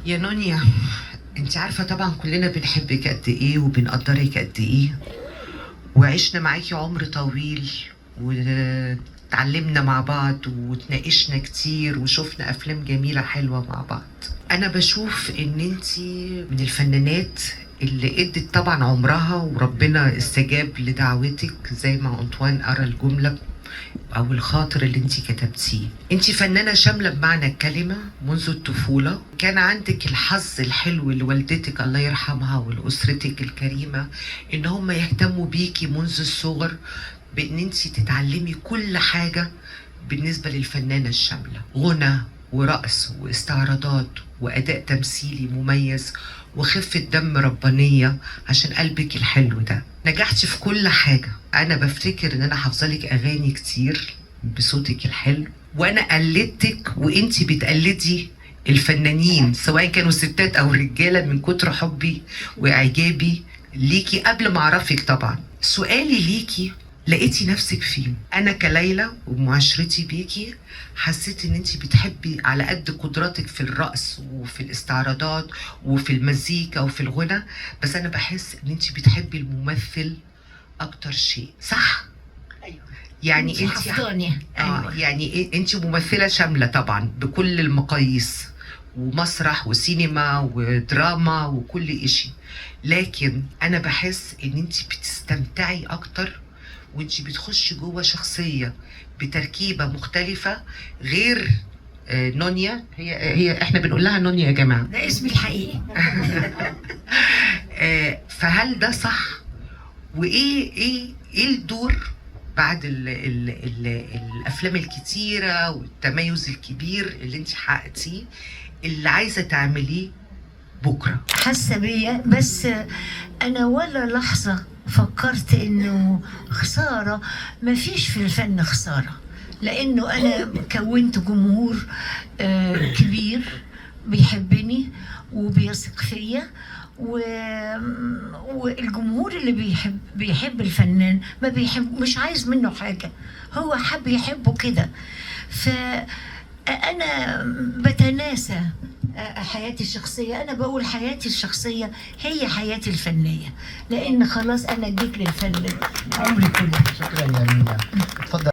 يا نونيا، انت عارفة طبعا كلنا بنحبك قد ايه وبنقدرك قد ايه، وعشنا معاكي عمر طويل، وتعلمنا مع بعض وتناقشنا كتير وشفنا افلام جميلة حلوة مع بعض. انا بشوف ان انت من الفنانات اللي ادت طبعا عمرها وربنا استجاب لدعوتك، زي ما انطوان قرا الجملة او الخاطر اللي انت كتبتيه. انت فنانة شاملة بمعنى الكلمة منذ الطفولة. كان عندك الحظ الحلو لوالدتك الله يرحمها ولأسرتك الكريمة ان هم يهتموا بيكي منذ الصغر، بان انت تتعلمي كل حاجة بالنسبة للفنانة الشاملة، غنى ورقص واستعراضات وأداء تمثيلي مميز وخفة دم ربانية عشان قلبك الحلو ده. نجحتي في كل حاجة. أنا بفتكر إن أنا حافظالك أغاني كتير بصوتك الحلو، وأنا قلدتك وإنتي بتقلدي الفنانين سواء كانوا ستات أو رجالة من كتر حبي وإعجابي ليكي قبل ما أعرفك. طبعا سؤالي ليكي، لقيتي نفسك فين؟ انا كليلى ومعاشرتي بيكي حسيت ان انت بتحبي على قد قدراتك في الرقص وفي الاستعراضات وفي المزيكا وفي الغنى، بس انا بحس ان انت بتحبي الممثل اكتر شيء، صح؟ ايوه يعني انت انت حفظاني. ايوه يعني انت ممثلة شاملة طبعا بكل المقاييس، ومسرح وسينما ودراما وكل اشي، لكن انا بحس ان انت بتستمتعي اكتر وانت بتخشي جوه شخصية بتركيبة مختلفة غير نونيا. هي احنا بنقول لها نونيا يا جماعة. ده اسمي الحقيقي. فهل ده صح؟ وايه ايه الدور بعد ال الافلام الكتيرة والتميز الكبير اللي انت حققتيه اللي عايزة تعمليه بكرة؟ حاسه بيا، بس انا ولا لحظه فكرت انه خساره. مفيش في الفن خساره، لانه انا كونت جمهور كبير بيحبني وبيثق فيا، والجمهور اللي بيحب الفنان ما بيحب، مش عايز منه حاجه، هو حب يحبه كده. فأنا بتناسى حياتي الشخصية. أنا بقول حياتي الشخصية هي حياتي الفنية، لأن خلاص أنا اديت للفن عمري كله. شكرا يا مينا. اتفضل.